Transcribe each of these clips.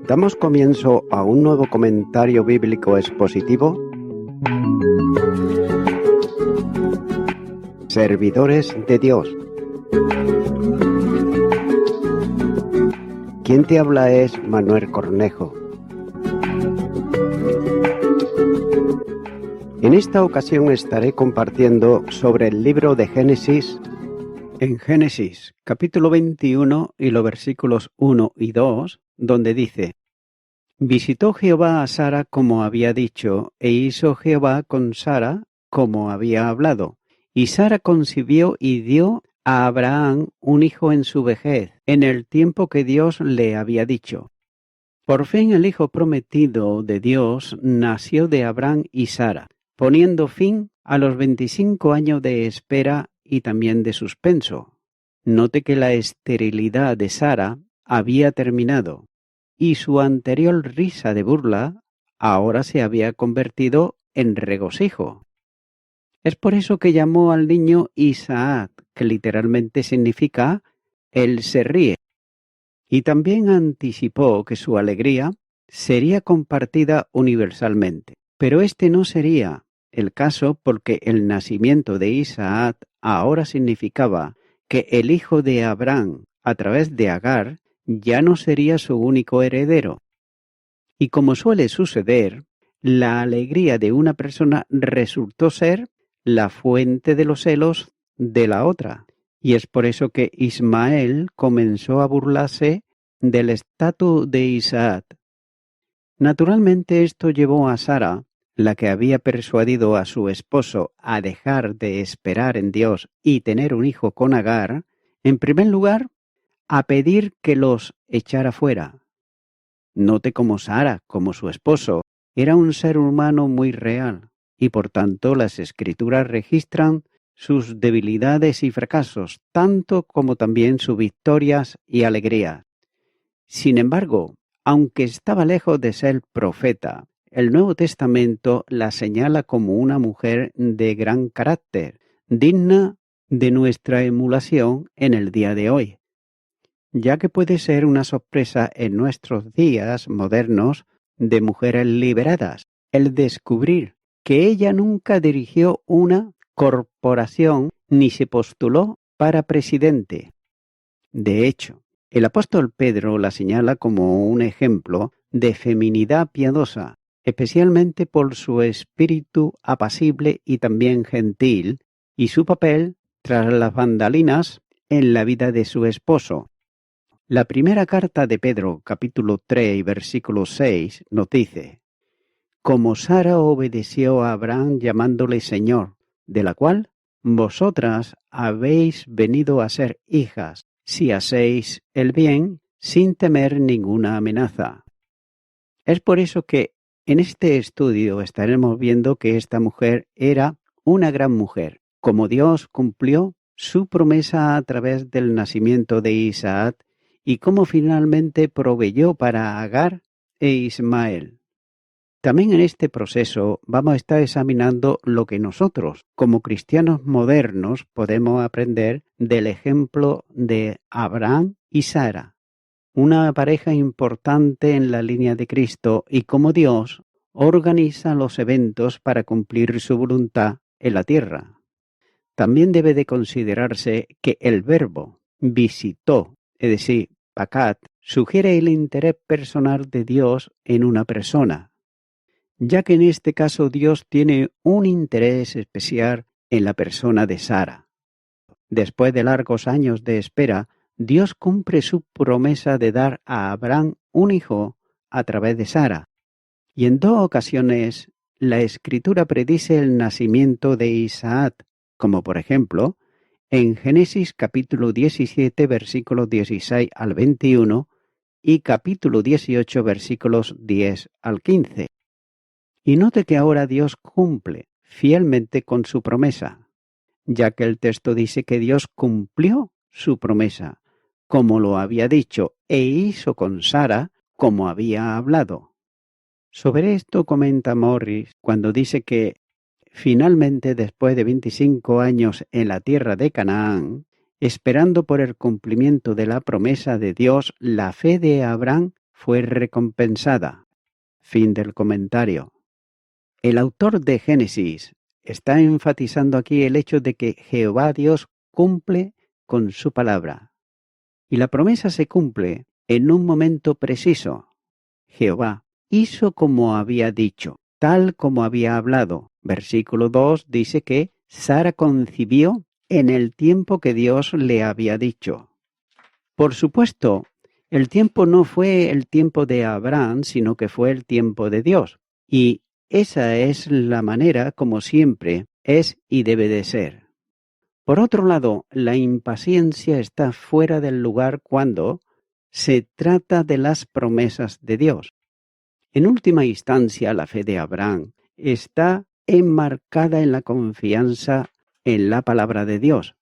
Damos comienzo a un nuevo comentario bíblico expositivo. Servidores de Dios. Quien te habla es Manuel Cornejo. En esta ocasión estaré compartiendo sobre el libro de Génesis. En Génesis, capítulo 21 y los versículos 1 y 2, donde dice: Visitó Jehová a Sara como había dicho, e hizo Jehová con Sara como había hablado. Y Sara concibió y dio a Abraham un hijo en su vejez, en el tiempo que Dios le había dicho. Por fin el hijo prometido de Dios nació de Abraham y Sara, poniendo fin a los 25 años de espera y también de suspenso. Note que la esterilidad de Sara había terminado, y su anterior risa de burla ahora se había convertido en regocijo. Es por eso que llamó al niño Isaac, que literalmente significa él se ríe, y también anticipó que su alegría sería compartida universalmente. Pero este no sería el caso, porque el nacimiento de Isaac ahora significaba que el hijo de Abraham, a través de Agar, ya no sería su único heredero. Y como suele suceder, la alegría de una persona resultó ser la fuente de los celos de la otra. Y es por eso que Ismael comenzó a burlarse del estatus de Isaac. Naturalmente esto llevó a Sara, la que había persuadido a su esposo a dejar de esperar en Dios y tener un hijo con Agar, en primer lugar, a pedir que los echara fuera. Note cómo Sara, como su esposo, era un ser humano muy real, y por tanto las Escrituras registran sus debilidades y fracasos, tanto como también sus victorias y alegrías. Sin embargo, aunque estaba lejos de ser profeta, el Nuevo Testamento la señala como una mujer de gran carácter, digna de nuestra emulación en el día de hoy, ya que puede ser una sorpresa en nuestros días modernos de mujeres liberadas, el descubrir que ella nunca dirigió una corporación ni se postuló para presidente. De hecho, el apóstol Pedro la señala como un ejemplo de feminidad piadosa, especialmente por su espíritu apacible y también gentil, y su papel tras las bambalinas en la vida de su esposo. La primera carta de Pedro, capítulo 3 y versículo 6, nos dice: Como Sara obedeció a Abraham llamándole Señor, de la cual vosotras habéis venido a ser hijas, si hacéis el bien sin temer ninguna amenaza. Es por eso que en este estudio estaremos viendo que esta mujer era una gran mujer, como Dios cumplió su promesa a través del nacimiento de Isaac y cómo finalmente proveyó para Agar e Ismael. También en este proceso vamos a estar examinando lo que nosotros, como cristianos modernos, podemos aprender del ejemplo de Abraham y Sara, una pareja importante en la línea de Cristo, y cómo Dios organiza los eventos para cumplir su voluntad en la tierra. También debe de considerarse que el verbo visitó, es decir, pacat, sugiere el interés personal de Dios en una persona, ya que en este caso Dios tiene un interés especial en la persona de Sara. Después de largos años de espera, Dios cumple su promesa de dar a Abraham un hijo a través de Sara. Y en 2 ocasiones la Escritura predice el nacimiento de Isaac, como por ejemplo en Génesis capítulo 17 versículos 16 al 21 y capítulo 18 versículos 10 al 15. Y note que ahora Dios cumple fielmente con su promesa, ya que el texto dice que Dios cumplió su promesa, como lo había dicho, e hizo con Sara como había hablado. Sobre esto comenta Morris cuando dice que finalmente, después de 25 años en la tierra de Canaán, esperando por el cumplimiento de la promesa de Dios, la fe de Abraham fue recompensada. Fin del comentario. El autor de Génesis está enfatizando aquí el hecho de que Jehová Dios cumple con su palabra. Y la promesa se cumple en un momento preciso. Jehová hizo como había dicho, tal como había hablado. Versículo 2 dice que Sara concibió en el tiempo que Dios le había dicho. Por supuesto, el tiempo no fue el tiempo de Abraham, sino que fue el tiempo de Dios. Y esa es la manera como siempre es y debe de ser. Por otro lado, la impaciencia está fuera del lugar cuando se trata de las promesas de Dios. En última instancia, la fe de Abraham está enmarcada en la confianza en la palabra de Dios.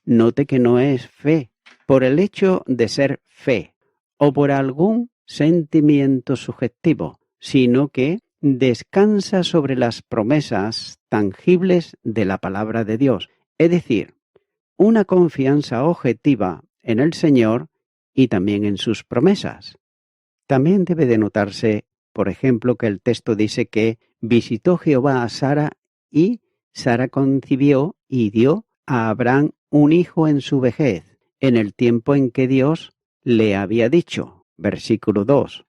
Note que no es fe por el hecho de ser fe o por algún sentimiento subjetivo, sino que descansa sobre las promesas tangibles de la palabra de Dios, es decir, una confianza objetiva en el Señor y también en sus promesas. También debe de notarse, por ejemplo, que el texto dice que visitó Jehová a Sara y Sara concibió y dio a Abraham un hijo en su vejez, en el tiempo en que Dios le había dicho. Versículo 2.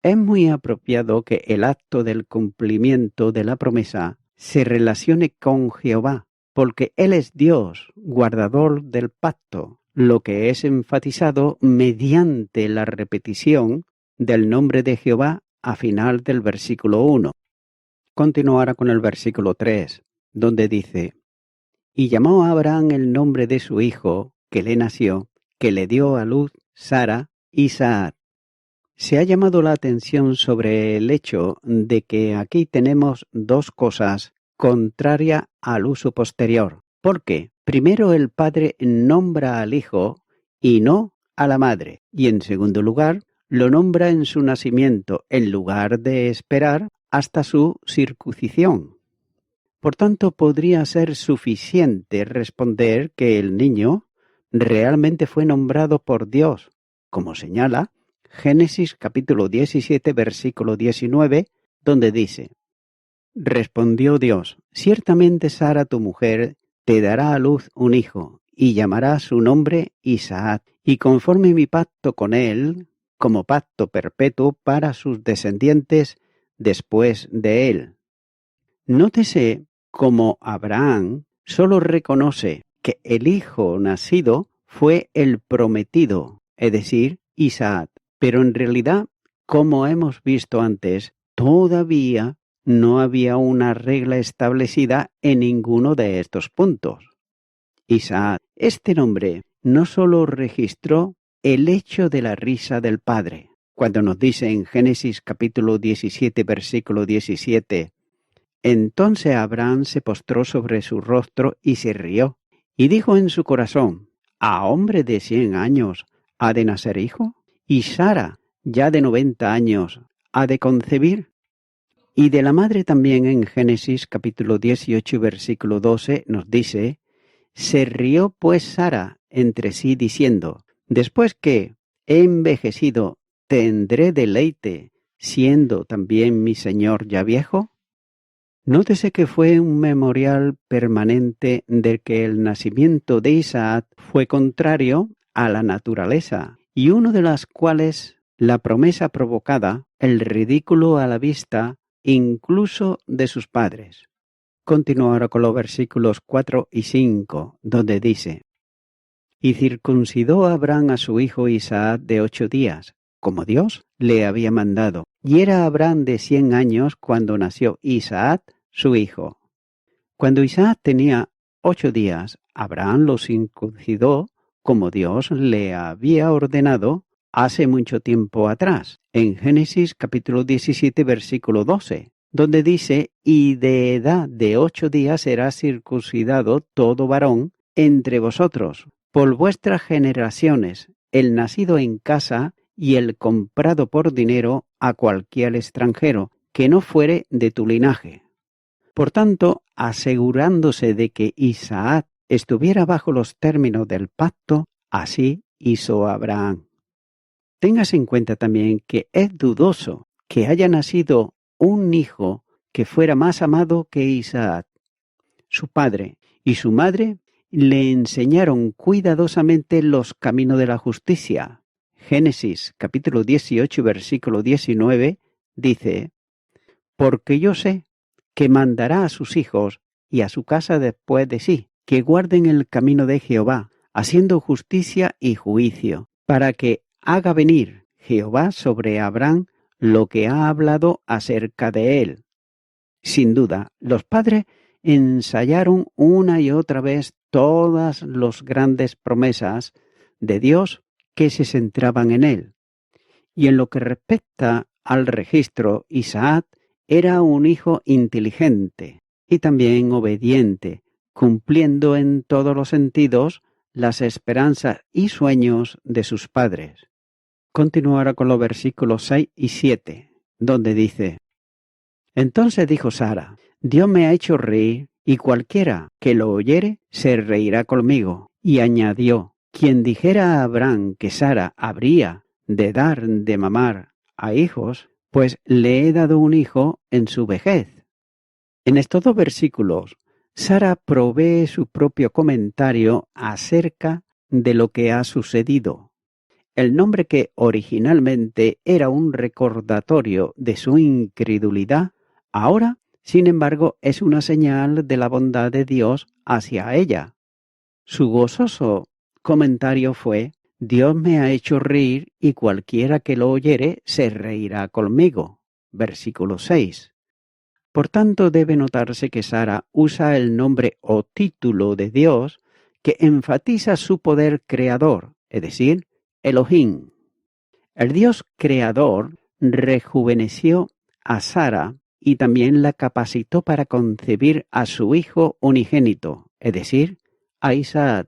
Es muy apropiado que el acto del cumplimiento de la promesa se relacione con Jehová, porque Él es Dios, guardador del pacto, lo que es enfatizado mediante la repetición del nombre de Jehová a final del versículo 1. Continuará con el versículo 3, donde dice: y llamó a Abraham el nombre de su hijo, que le nació, que le dio a luz Sara, Isaac. Se ha llamado la atención sobre el hecho de que aquí tenemos dos cosas contrarias al uso posterior. Porque primero el padre nombra al hijo y no a la madre. Y en segundo lugar, lo nombra en su nacimiento, en lugar de esperar hasta su circuncisión. Por tanto, podría ser suficiente responder que el niño realmente fue nombrado por Dios, como señala Génesis capítulo 17, versículo 19, donde dice: respondió Dios: ciertamente Sara tu mujer te dará a luz un hijo, y llamará su nombre Isaac, y conforme mi pacto con él, como pacto perpetuo para sus descendientes después de él. Nótese cómo Abraham solo reconoce que el hijo nacido fue el prometido, es decir, Isaac. Pero en realidad, como hemos visto antes, todavía no había una regla establecida en ninguno de estos puntos. Isaac, este nombre, no solo registró el hecho de la risa del padre, cuando nos dice en Génesis capítulo 17, versículo 17, entonces Abraham se postró sobre su rostro y se rió, y dijo en su corazón: ¿a hombre de 100 años ha de nacer hijo? ¿Y Sara, ya de 90 años, ha de concebir? Y de la madre también en Génesis capítulo 18, versículo 12 nos dice: se rió pues Sara entre sí diciendo: después que he envejecido, ¿tendré deleite, siendo también mi señor ya viejo? Nótese que fue un memorial permanente de que el nacimiento de Isaac fue contrario a la naturaleza, y uno de las cuales la promesa provocada el ridículo a la vista incluso de sus padres. Continúa ahora con los versículos 4 y 5, donde dice: y circuncidó Abraham a su hijo Isaac de 8 días, como Dios le había mandado. Y era Abraham de 100 años cuando nació Isaac, su hijo. Cuando Isaac tenía 8 días, Abraham lo circuncidó como Dios le había ordenado hace mucho tiempo atrás, en Génesis capítulo 17, versículo 12, donde dice: y de edad de 8 días será circuncidado todo varón entre vosotros, por vuestras generaciones, el nacido en casa y el comprado por dinero a cualquier extranjero, que no fuere de tu linaje. Por tanto, asegurándose de que Isaac estuviera bajo los términos del pacto, así hizo Abraham. Tengas en cuenta también que es dudoso que haya nacido un hijo que fuera más amado que Isaac. Su padre y su madre le enseñaron cuidadosamente los caminos de la justicia. Génesis capítulo 18, versículo 19 dice: porque yo sé que mandará a sus hijos y a su casa después de sí, que guarden el camino de Jehová, haciendo justicia y juicio, para que haga venir Jehová sobre Abraham lo que ha hablado acerca de él. Sin duda, los padres ensayaron una y otra vez todas las grandes promesas de Dios que se centraban en él. Y en lo que respecta al registro, Isaac era un hijo inteligente y también obediente, cumpliendo en todos los sentidos las esperanzas y sueños de sus padres. Continuará con los versículos 6 y 7, donde dice: entonces dijo Sara: Dios me ha hecho reír, y cualquiera que lo oyere se reirá conmigo. Y añadió: quien dijera a Abraham que Sara habría de dar de mamar a hijos, pues le he dado un hijo en su vejez. En estos dos versículos, Sara provee su propio comentario acerca de lo que ha sucedido. El nombre, que originalmente era un recordatorio de su incredulidad, ahora, sin embargo, es una señal de la bondad de Dios hacia ella. Su gozoso comentario fue: Dios me ha hecho reír, y cualquiera que lo oyere se reirá conmigo. Versículo 6. Por tanto, debe notarse que Sara usa el nombre o título de Dios que enfatiza su poder creador, es decir, Elohim. El Dios creador rejuveneció a Sara y también la capacitó para concebir a su hijo unigénito, es decir, a Isaac.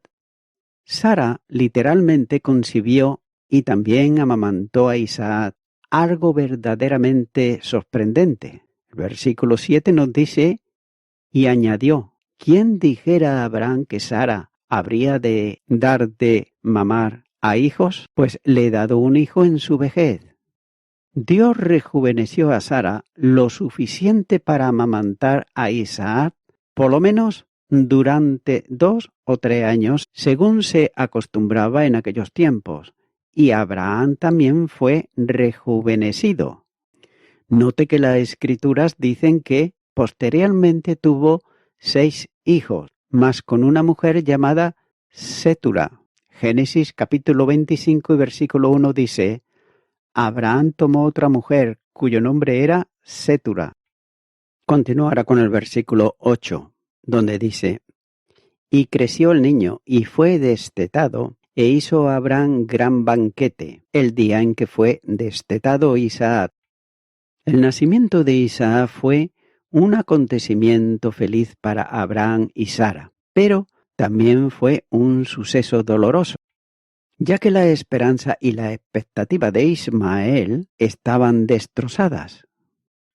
Sara literalmente concibió y también amamantó a Isaac, algo verdaderamente sorprendente. El versículo 7 nos dice: y añadió: ¿quién dijera a Abraham que Sara habría de dar de mamar a hijos? Pues le he dado un hijo en su vejez. Dios rejuveneció a Sara lo suficiente para amamantar a Isaac, por lo menos durante 2 o 3 años, según se acostumbraba en aquellos tiempos, y Abraham también fue rejuvenecido. Note que las Escrituras dicen que posteriormente tuvo 6 hijos, más con una mujer llamada Sétura. Génesis capítulo 25 y versículo 1 dice: Abraham tomó otra mujer, cuyo nombre era Sétura. Continuará con el versículo 8, donde dice: y creció el niño, y fue destetado, e hizo Abraham gran banquete, el día en que fue destetado Isaac. El nacimiento de Isaac fue un acontecimiento feliz para Abraham y Sara, pero también fue un suceso doloroso, ya que la esperanza y la expectativa de Ismael estaban destrozadas.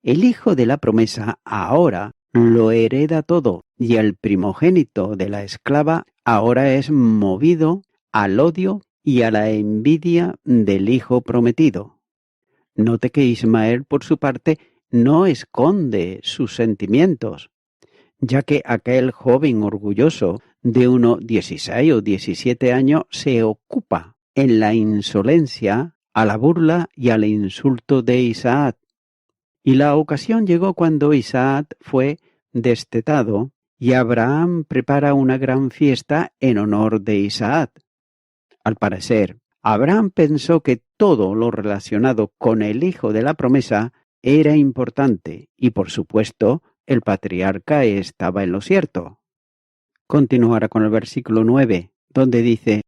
El hijo de la promesa ahora lo hereda todo, y el primogénito de la esclava ahora es movido al odio y a la envidia del hijo prometido. Note que Ismael, por su parte, no esconde sus sentimientos, ya que aquel joven orgulloso de unos 16 o 17 años se ocupa en la insolencia, a la burla y al insulto de Isaac. Y la ocasión llegó cuando Isaac fue destetado y Abraham prepara una gran fiesta en honor de Isaac. Al parecer, Abraham pensó que todo lo relacionado con el hijo de la promesa era importante y, por supuesto, el patriarca estaba en lo cierto. Continuará con el versículo 9, donde dice: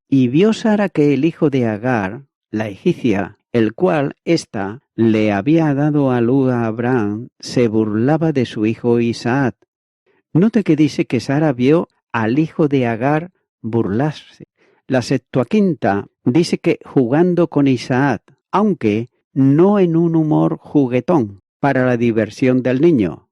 y vio Sara que el hijo de Agar, la egipcia, el cual ésta le había dado a luz a Abraham, se burlaba de su hijo Isaac. Note que dice que Sara vio al hijo de Agar burlarse. La Septuaginta dice que jugando con Isaac, aunque no en un humor juguetón, para la diversión del niño.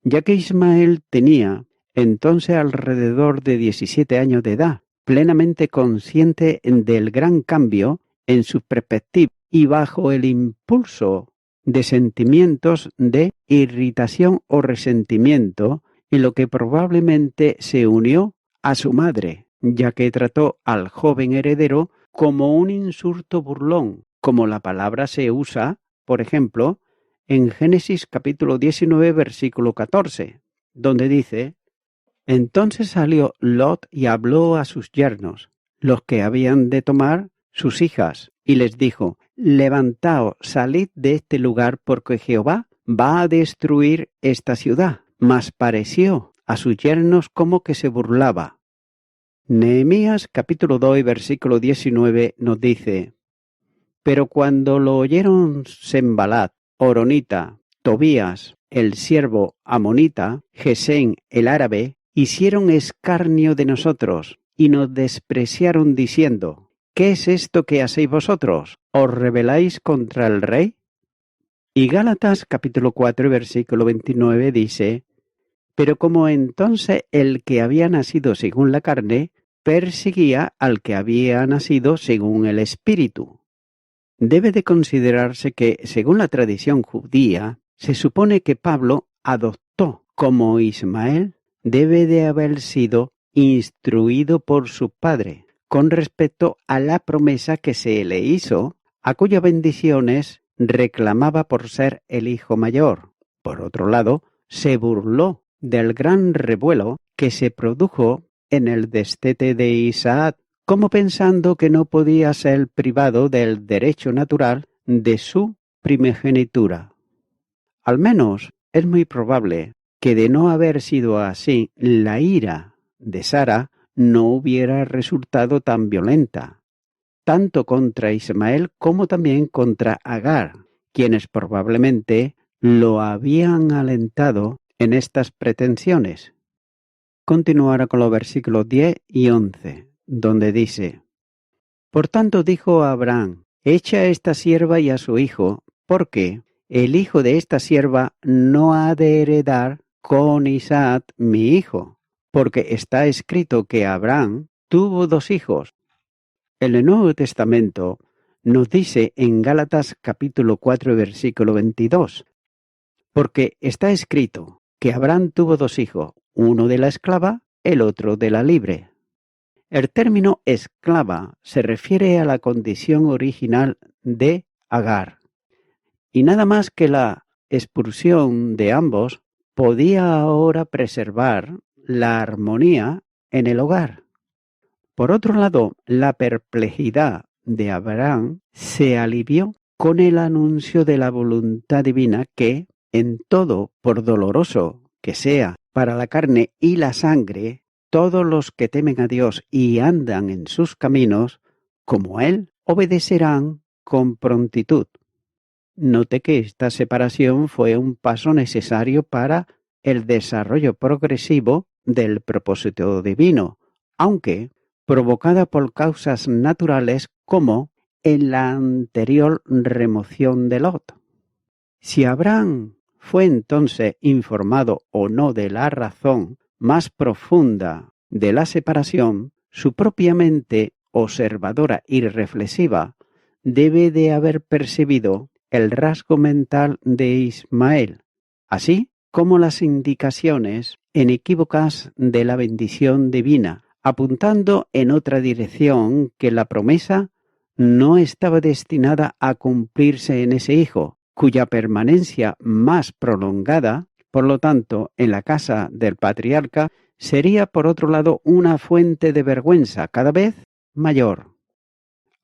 Ya que Ismael tenía entonces alrededor de 17 años de edad, plenamente consciente del gran cambio en su perspectiva y bajo el impulso de sentimientos de irritación o resentimiento, en lo que probablemente se unió a su madre, ya que trató al joven heredero como un insulto burlón, como la palabra se usa, por ejemplo, en Génesis capítulo 19, versículo 14, donde dice: Entonces salió Lot y habló a sus yernos, los que habían de tomar sus hijas, y les dijo: Levantaos, salid de este lugar, porque Jehová va a destruir esta ciudad. Mas pareció a sus yernos como que se burlaba. Nehemías capítulo 2, versículo 19 nos dice: Pero cuando lo oyeron Sembalat, Horonita, Tobías, el siervo amonita, Gesén el árabe, hicieron escarnio de nosotros y nos despreciaron diciendo: ¿Qué es esto que hacéis vosotros? ¿Os rebeláis contra el rey? Y Gálatas capítulo 4 versículo 29 dice: Pero como entonces el que había nacido según la carne perseguía al que había nacido según el Espíritu. Debe de considerarse que, según la tradición judía, se supone que Pablo adoptó como Ismael debe de haber sido instruido por su padre con respecto a la promesa que se le hizo, a cuyas bendiciones reclamaba por ser el hijo mayor. Por otro lado, se burló del gran revuelo que se produjo en el destete de Isaac, como pensando que no podía ser privado del derecho natural de su primogenitura. Al menos es muy probable que, de no haber sido así, la ira de Sara no hubiera resultado tan violenta, tanto contra Ismael como también contra Agar, quienes probablemente lo habían alentado en estas pretensiones. Continuará con los versículos 10 y 11, donde dice: Por tanto dijo a Abraham: Echa a esta sierva y a su hijo, porque el hijo de esta sierva no ha de heredar con Isaac mi hijo, porque está escrito que Abraham tuvo 2 hijos. El Nuevo Testamento nos dice en Gálatas capítulo 4 versículo 22, porque está escrito que Abraham tuvo 2 hijos, uno de la esclava, el otro de la libre. El término esclava se refiere a la condición original de Agar, y nada más que la expulsión de ambos podía ahora preservar la armonía en el hogar. Por otro lado, la perplejidad de Abraham se alivió con el anuncio de la voluntad divina que, en todo, por doloroso que sea para la carne y la sangre, todos los que temen a Dios y andan en sus caminos, como Él, obedecerán con prontitud. Note que esta separación fue un paso necesario para el desarrollo progresivo del propósito divino, aunque provocada por causas naturales como en la anterior remoción de Lot. Si Abraham fue entonces informado o no de la razón más profunda de la separación, su propia mente observadora y reflexiva debe de haber percibido el rasgo mental de Ismael, así como las indicaciones inequívocas de la bendición divina, apuntando en otra dirección, que la promesa no estaba destinada a cumplirse en ese hijo, cuya permanencia más prolongada, por lo tanto, en la casa del patriarca, sería por otro lado una fuente de vergüenza cada vez mayor.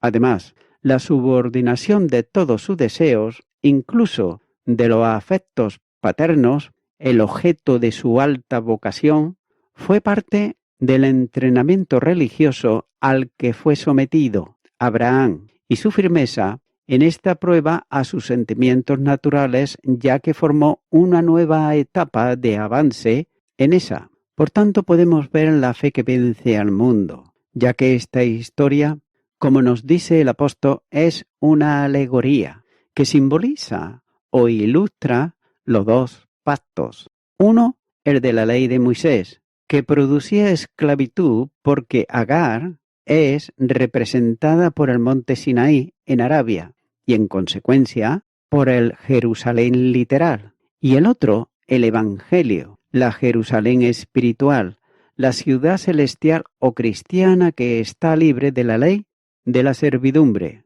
Además, la subordinación de todos sus deseos, incluso de los afectos paternos, el objeto de su alta vocación, fue parte del entrenamiento religioso al que fue sometido Abraham, y su firmeza en esta prueba a sus sentimientos naturales, ya que formó una nueva etapa de avance en esa. Por tanto, podemos ver la fe que vence al mundo, ya que esta historia, como nos dice el apóstol, es una alegoría que simboliza o ilustra los 2 pactos. Uno, el de la ley de Moisés, que producía esclavitud porque Agar es representada por el monte Sinaí en Arabia y en consecuencia por el Jerusalén literal, y el otro, el Evangelio, la Jerusalén espiritual, la ciudad celestial o cristiana que está libre de la ley de la servidumbre.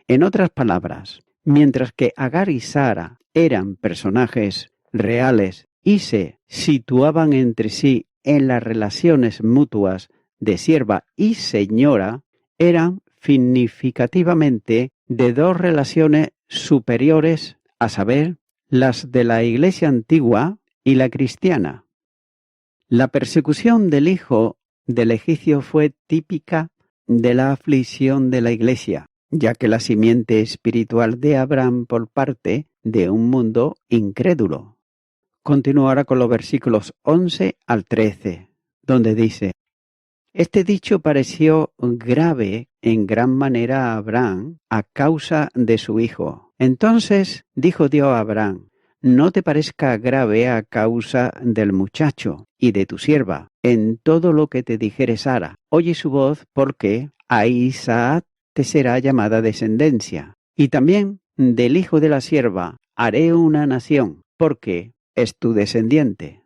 En otras palabras, mientras que Agar y Sara eran personajes reales y se situaban entre sí en las relaciones mutuas de sierva y señora, eran significativamente de dos relaciones superiores, a saber, las de la Iglesia antigua y la cristiana. La persecución del hijo del egipcio fue típica de la aflicción de la Iglesia, ya que la simiente espiritual de Abraham por parte de un mundo incrédulo. Continúo ahora con los versículos 11 al 13, donde dice: Este dicho pareció grave en gran manera a Abraham a causa de su hijo. Entonces dijo Dios a Abraham: No te parezca grave a causa del muchacho y de tu sierva, en todo lo que te dijere Sara. Oye su voz, porque a Isaac te será llamada descendencia. Y también del hijo de la sierva haré una nación, porque es tu descendiente.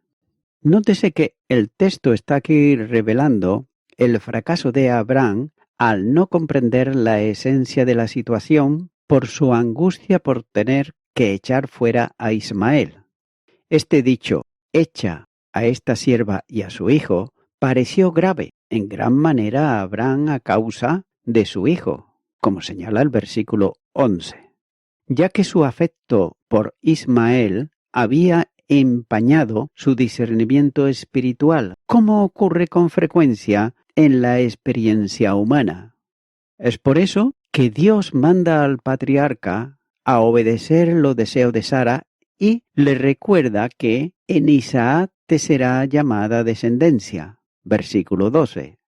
Nótese que el texto está aquí revelando el fracaso de Abraham al no comprender la esencia de la situación por su angustia por tener que echar fuera a Ismael. Este dicho, echa a esta sierva y a su hijo, pareció grave en gran manera a Abraham a causa de su hijo, como señala el versículo 11, ya que su afecto por Ismael había empañado su discernimiento espiritual, como ocurre con frecuencia en la experiencia humana. Es por eso que Dios manda al patriarca a obedecer los deseos de Sara y le recuerda que en Isaac te será llamada descendencia. Versículo 12.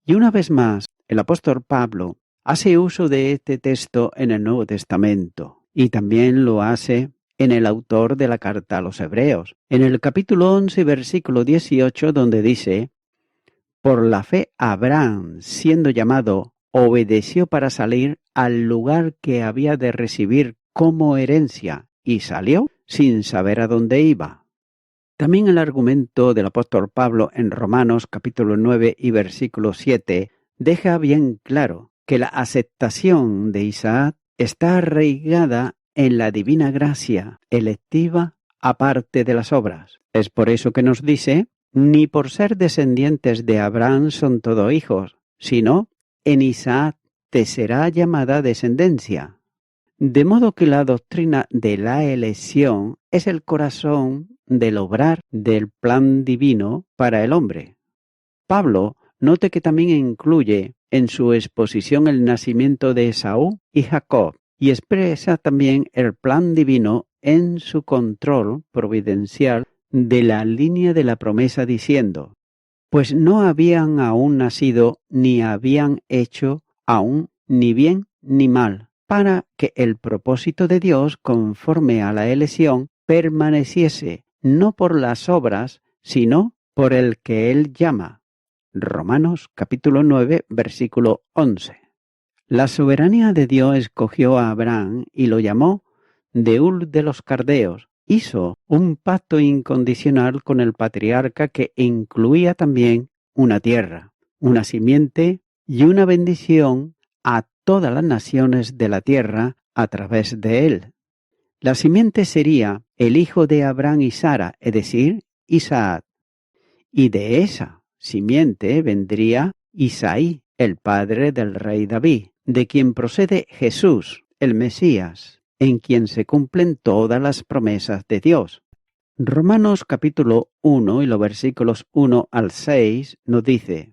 Y una vez más, el apóstol Pablo hace uso de este texto en el Nuevo Testamento y también lo hace en el autor de la carta a los Hebreos, en el capítulo 11, versículo 18, donde dice: Por la fe Abraham, siendo llamado, obedeció para salir al lugar que había de recibir como herencia, y salió sin saber a dónde iba. También el argumento del apóstol Pablo en Romanos capítulo 9 y versículo 7 deja bien claro que la aceptación de Isaac está arraigada en la divina gracia electiva aparte de las obras. Es por eso que nos dice: ni por ser descendientes de Abraham son todos hijos, sino en Isaac te será llamada descendencia. De modo que la doctrina de la elección es el corazón del obrar del plan divino para el hombre. Pablo note que también incluye en su exposición el nacimiento de Esaú y Jacob, y expresa también el plan divino en su control providencial de la línea de la promesa, diciendo: pues no habían aún nacido ni habían hecho aún ni bien ni mal, para que el propósito de Dios conforme a la elección permaneciese no por las obras, sino por el que Él llama. Romanos capítulo 9, versículo 11. La soberanía de Dios escogió a Abraham y lo llamó de Ur de los Caldeos. Hizo un pacto incondicional con el patriarca que incluía también una tierra, una simiente y una bendición a todas las naciones de la tierra a través de él. La simiente sería el hijo de Abraham y Sara, es decir, Isaac. Y de esa simiente vendría Isaí, el padre del rey David, de quien procede Jesús, el Mesías, en quien se cumplen todas las promesas de Dios. Romanos capítulo 1 y los versículos 1 al 6 nos dice: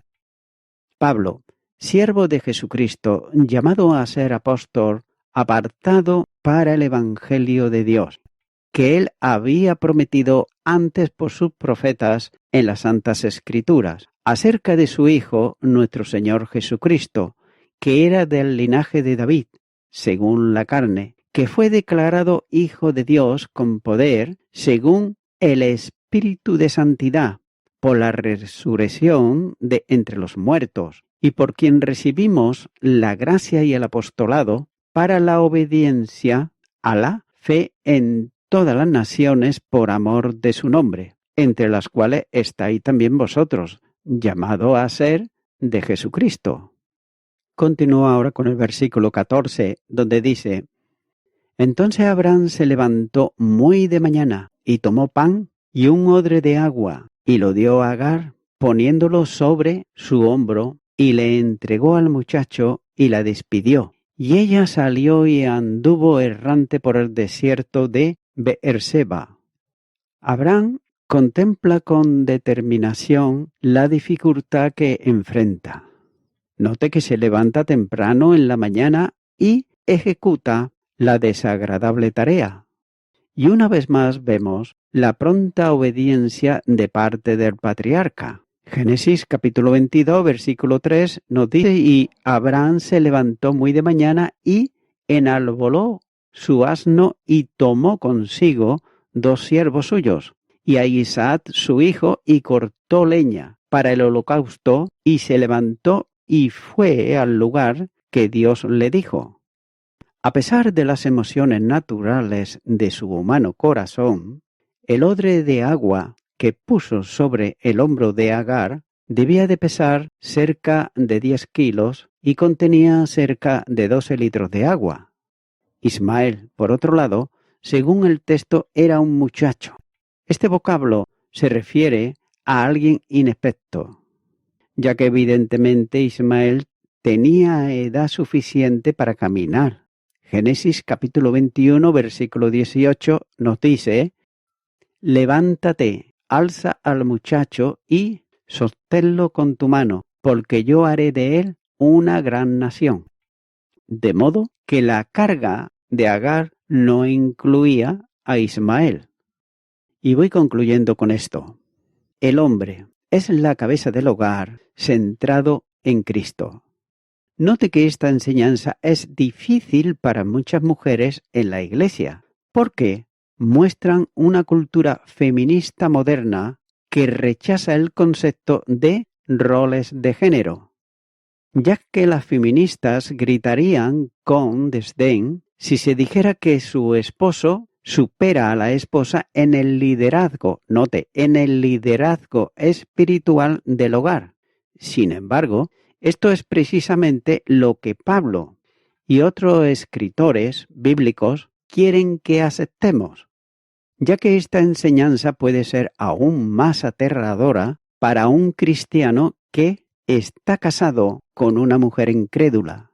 Pablo, siervo de Jesucristo, llamado a ser apóstol, apartado para el Evangelio de Dios, que él había prometido antes por sus profetas en las Santas Escrituras, acerca de su Hijo, nuestro Señor Jesucristo, que era del linaje de David, según la carne, que fue declarado Hijo de Dios con poder, según el Espíritu de Santidad, por la resurrección de entre los muertos, y por quien recibimos la gracia y el apostolado para la obediencia a la fe en todas las naciones por amor de su nombre, entre las cuales estáis también vosotros, llamado a ser de Jesucristo. Continúa ahora con el versículo 14, donde dice: Entonces Abraham se levantó muy de mañana, y tomó pan y un odre de agua, y lo dio a Agar, poniéndolo sobre su hombro, y le entregó al muchacho, y la despidió. Y ella salió y anduvo errante por el desierto de Beerseba. Abraham contempla con determinación la dificultad que enfrenta. Note que se levanta temprano en la mañana y ejecuta la desagradable tarea. Y una vez más vemos la pronta obediencia de parte del patriarca. Génesis capítulo 22, versículo 3 nos dice: Y Abraham se levantó muy de mañana y enarboló su asno y tomó consigo 2 siervos suyos y a Isaac su hijo, y cortó leña para el holocausto, y se levantó y fue al lugar que Dios le dijo. A pesar de las emociones naturales de su humano corazón, el odre de agua que puso sobre el hombro de Agar debía de pesar cerca de 10 kilos y contenía cerca de 12 litros de agua. Ismael, por otro lado, según el texto, era un muchacho. Este vocablo se refiere a alguien inexperto, ya que evidentemente Ismael tenía edad suficiente para caminar. Génesis capítulo 21, versículo 18 nos dice: Levántate, alza al muchacho y sosténlo con tu mano, porque yo haré de él una gran nación. De modo que la carga de Agar no incluía a Ismael. Y voy concluyendo con esto. El hombre es la cabeza del hogar centrado en Cristo. Note que esta enseñanza es difícil para muchas mujeres en la Iglesia, porque muestran una cultura feminista moderna que rechaza el concepto de roles de género, ya que las feministas gritarían con desdén si se dijera que su esposo supera a la esposa en el liderazgo, note, en el liderazgo espiritual del hogar. Sin embargo, esto es precisamente lo que Pablo y otros escritores bíblicos quieren que aceptemos, ya que esta enseñanza puede ser aún más aterradora para un cristiano que está casado con una mujer incrédula.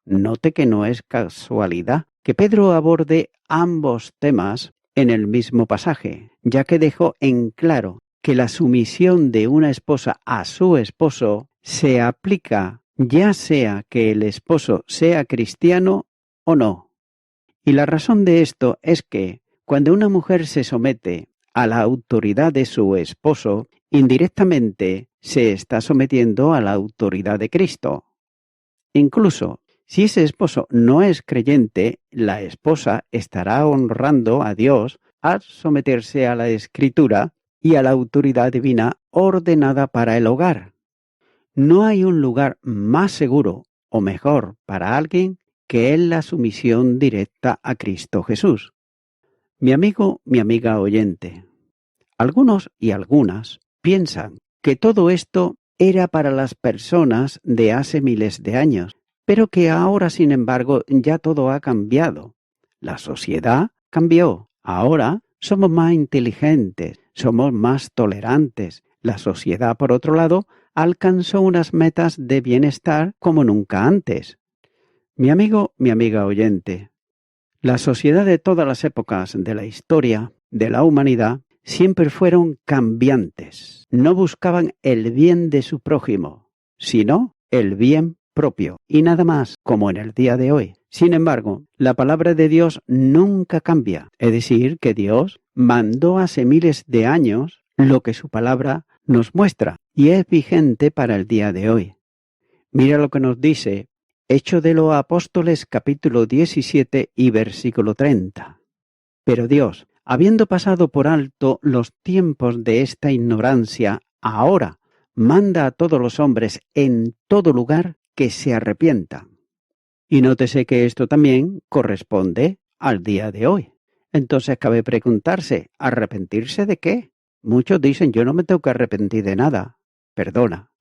Note que no es casualidad que Pedro aborde ambos temas en el mismo pasaje, ya que dejó en claro que la sumisión de una esposa a su esposo se aplica ya sea que el esposo sea cristiano o no. Y la razón de esto es que cuando una mujer se somete a la autoridad de su esposo, indirectamente se está sometiendo a la autoridad de Cristo. Incluso si ese esposo no es creyente, la esposa estará honrando a Dios al someterse a la Escritura y a la autoridad divina ordenada para el hogar. No hay un lugar más seguro o mejor para alguien que es la sumisión directa a Cristo Jesús. Mi amigo, mi amiga oyente, algunos y algunas piensan que todo esto era para las personas de hace miles de años, pero que ahora, sin embargo, ya todo ha cambiado. La sociedad cambió. Ahora somos más inteligentes, somos más tolerantes. La sociedad, por otro lado, alcanzó unas metas de bienestar como nunca antes. Mi amigo, mi amiga oyente, la sociedad de todas las épocas de la historia de la humanidad siempre fueron cambiantes. No buscaban el bien de su prójimo, sino el bien propio, y nada más, como en el día de hoy. Sin embargo, la palabra de Dios nunca cambia, es decir, que Dios mandó hace miles de años lo que su palabra nos muestra, y es vigente para el día de hoy. Mira lo que nos dice Hechos de los Apóstoles capítulo 17 y versículo 30. Pero Dios, habiendo pasado por alto los tiempos de esta ignorancia, ahora manda a todos los hombres en todo lugar que se arrepientan. Y nótese que esto también corresponde al día de hoy. Entonces cabe preguntarse, ¿arrepentirse de qué? Muchos dicen, yo no me tengo que arrepentir de nada. Perdona,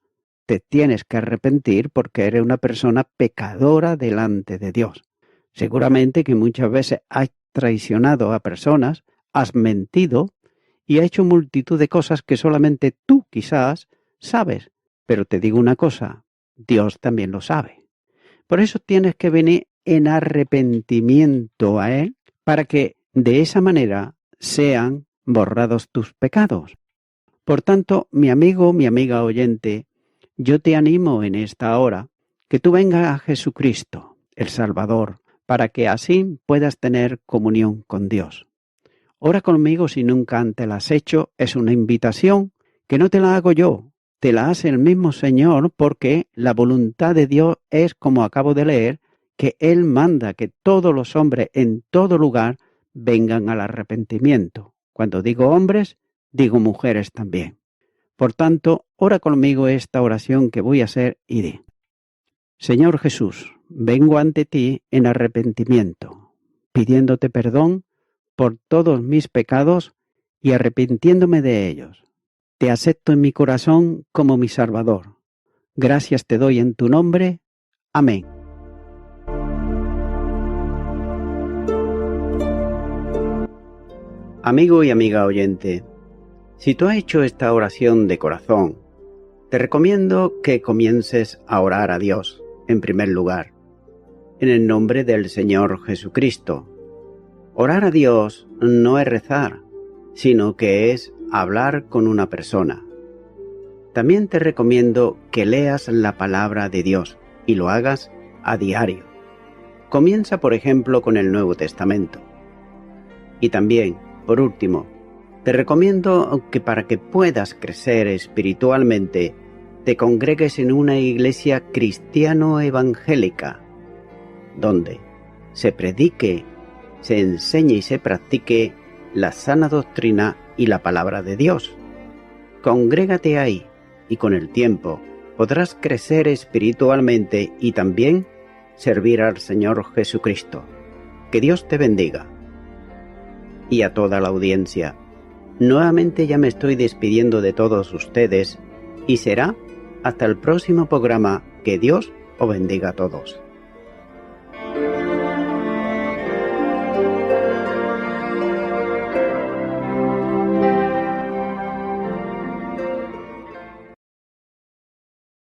te tienes que arrepentir porque eres una persona pecadora delante de Dios. Seguramente que muchas veces has traicionado a personas, has mentido y has hecho multitud de cosas que solamente tú quizás sabes. Pero te digo una cosa, Dios también lo sabe. Por eso tienes que venir en arrepentimiento a Él para que de esa manera sean borrados tus pecados. Por tanto, mi amigo, mi amiga oyente, yo te animo en esta hora que tú vengas a Jesucristo, el Salvador, para que así puedas tener comunión con Dios. Ora conmigo si nunca antes la has hecho, es una invitación que no te la hago yo, te la hace el mismo Señor porque la voluntad de Dios es, como acabo de leer, que Él manda que todos los hombres en todo lugar vengan al arrepentimiento. Cuando digo hombres, digo mujeres también. Por tanto, ora conmigo esta oración que voy a hacer y di: Señor Jesús, vengo ante ti en arrepentimiento, pidiéndote perdón por todos mis pecados y arrepintiéndome de ellos. Te acepto en mi corazón como mi Salvador. Gracias te doy en tu nombre. Amén. Amigo y amiga oyente, si tú has hecho esta oración de corazón, te recomiendo que comiences a orar a Dios, en primer lugar, en el nombre del Señor Jesucristo. Orar a Dios no es rezar, sino que es hablar con una persona. También te recomiendo que leas la palabra de Dios y lo hagas a diario. Comienza, por ejemplo, con el Nuevo Testamento. Y también, por último, te recomiendo que para que puedas crecer espiritualmente, te congregues en una iglesia cristiano-evangélica, donde se predique, se enseñe y se practique la sana doctrina y la palabra de Dios. Congrégate ahí y con el tiempo podrás crecer espiritualmente y también servir al Señor Jesucristo. Que Dios te bendiga. Y a toda la audiencia, nuevamente ya me estoy despidiendo de todos ustedes y será hasta el próximo programa. Que Dios os bendiga a todos.